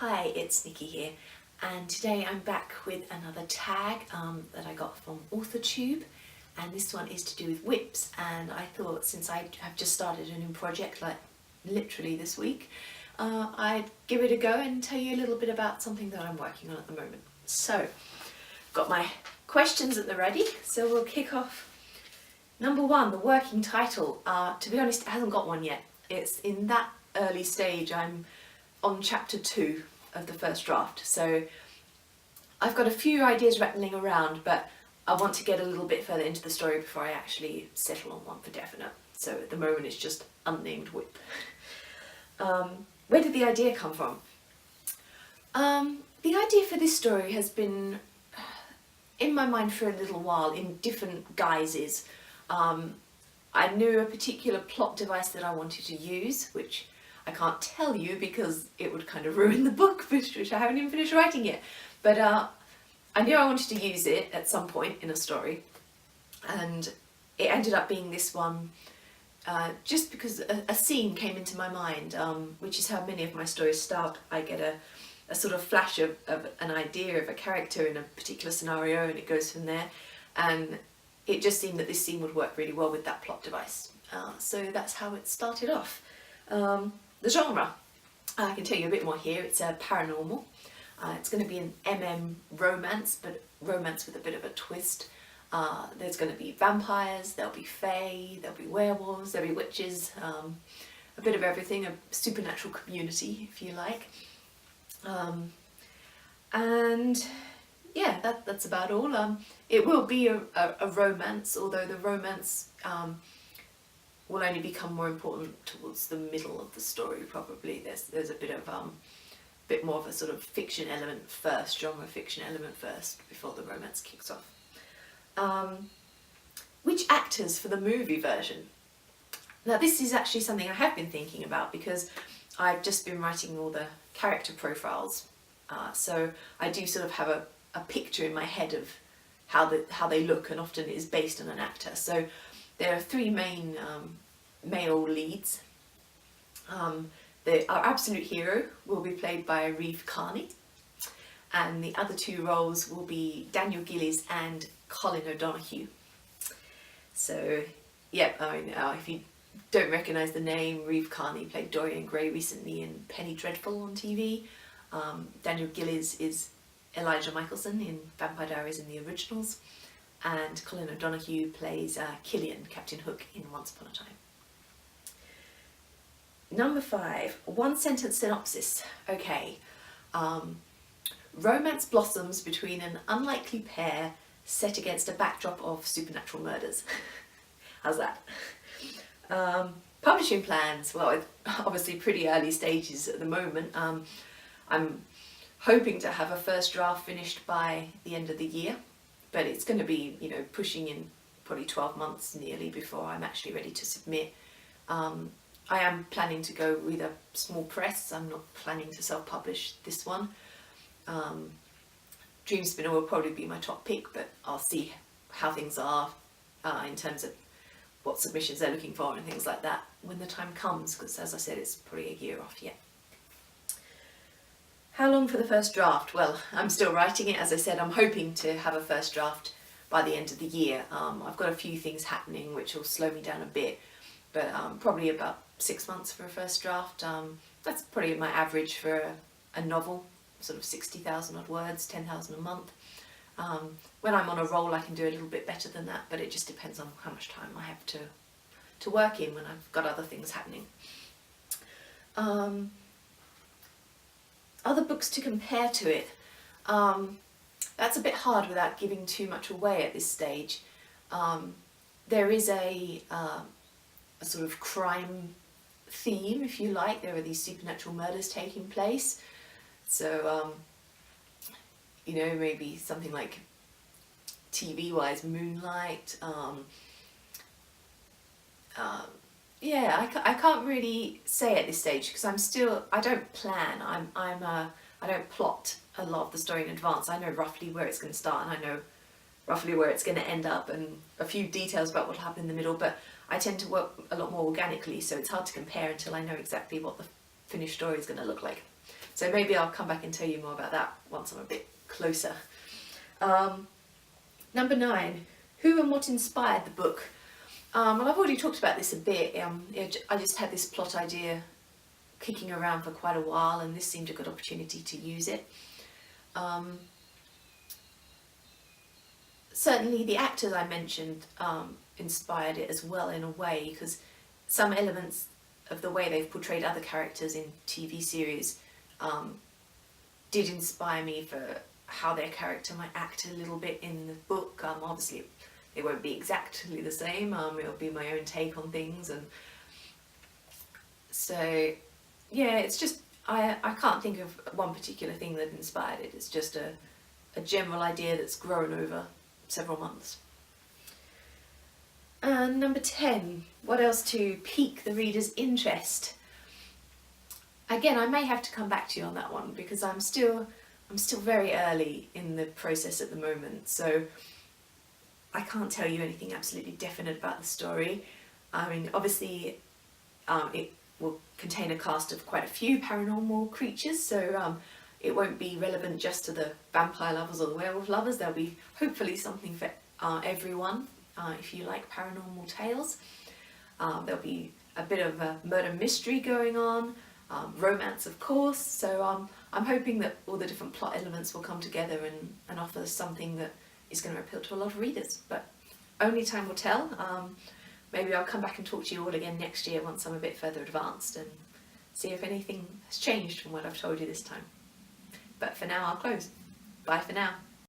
Hi, it's Nicki here, and today I'm back with another tag that I got from AuthorTube, and this one is to do with whips. And I thought, since I have just started a new project, like literally this week, I'd give it a go and tell you a little bit about something that I'm working on at the moment. So, got my questions at the ready, so we'll kick off. Number one, the working title. To be honest, it hasn't got one yet. It's in that early stage. I'm on chapter 2 of the first draft, so I've got a few ideas rattling around, but I want to get a little bit further into the story before I actually settle on one for definite. So at the moment it's just unnamed whip. Where did the idea come from? The idea for this story has been in my mind for a little while in different guises. I knew a particular plot device that I wanted to use, which I can't tell you because it would kind of ruin the book, which I haven't even finished writing yet. But I knew I wanted to use it at some point in a story, and it ended up being this one just because a scene came into my mind, which is how many of my stories start. I get a sort of flash of an idea of a character in a particular scenario, and it goes from there. And it just seemed that this scene would work really well with that plot device. So that's how it started off. The genre, I can tell you a bit more here. It's paranormal. It's going to be an MM romance, but romance with a bit of a twist. There's going to be vampires, there'll be fae, there'll be werewolves, there'll be witches, a bit of everything, a supernatural community, if you like. And yeah, that's about all. It will be a romance, although the romance will only become more important towards the middle of the story, probably. There's a bit more of a sort of fiction element first, genre fiction element first, before the romance kicks off. Which actors for the movie version? Now this is actually something I have been thinking about, because I've just been writing all the character profiles, so I do sort of have a picture in my head of how they look, and often it is based on an actor. So there are 3 main male leads. Our absolute hero will be played by Reeve Carney, and the other 2 roles will be Daniel Gillies and Colin O'Donoghue. So yeah, I mean, if you don't recognise the name, Reeve Carney played Dorian Gray recently in Penny Dreadful on TV. Daniel Gillies is Elijah Michelson in Vampire Diaries in the originals, and Colin O'Donoghue plays Killian, Captain Hook, in Once Upon a Time. Number 5, 1-sentence synopsis. Okay, romance blossoms between an unlikely pair set against a backdrop of supernatural murders. How's that? Publishing plans, well, obviously pretty early stages at the moment. I'm hoping to have a first draft finished by the end of the year, but it's going to be, you know, pushing in probably 12 months nearly before I'm actually ready to submit. I am planning to go with a small press. I'm not planning to self-publish this one. Dream Spinner will probably be my top pick, but I'll see how things are in terms of what submissions they're looking for and things like that when the time comes, because as I said, it's probably a year off yet. How long for the first draft? Well, I'm still writing it. As I said, I'm hoping to have a first draft by the end of the year. I've got a few things happening which will slow me down a bit, but probably about 6 months for a first draft. That's probably my average for a novel, sort of 60,000 odd words, 10,000 a month. When I'm on a roll I can do a little bit better than that, but it just depends on how much time I have to work in when I've got other things happening. Other books to compare to it. That's a bit hard without giving too much away at this stage. There is a sort of crime theme, if you like. There are these supernatural murders taking place. So, you know, maybe something like TV-wise, Moonlight. Yeah, I can't really say at this stage, because I don't plan. I don't plot a lot of the story in advance. I know roughly where it's going to start, and I know roughly where it's going to end up, and a few details about what will happen in the middle, but I tend to work a lot more organically, so it's hard to compare until I know exactly what the finished story is going to look like. So maybe I'll come back and tell you more about that once I'm a bit closer. Number 9, who and what inspired the book? Well, I've already talked about this a bit. I just had this plot idea kicking around for quite a while, and this seemed a good opportunity to use it. Certainly the actors I mentioned inspired it as well in a way, because some elements of the way they've portrayed other characters in TV series did inspire me for how their character might act a little bit in the book. Obviously it won't be exactly the same, it'll be my own take on things, and so yeah, it's just, I can't think of one particular thing that inspired it. It's just a general idea that's grown over several months. And number 10, what else to pique the reader's interest? Again, I may have to come back to you on that one, because I'm still very early in the process at the moment, so I can't tell you anything absolutely definite about the story. I mean, obviously it will contain a cast of quite a few paranormal creatures, so it won't be relevant just to the vampire lovers or the werewolf lovers. There'll be hopefully something for everyone if you like paranormal tales. There'll be a bit of a murder mystery going on, romance of course, so I'm hoping that all the different plot elements will come together and offer something that is going to appeal to a lot of readers, but only time will tell. Maybe I'll come back and talk to you all again next year once I'm a bit further advanced and see if anything has changed from what I've told you this time. But for now I'll close. Bye for now.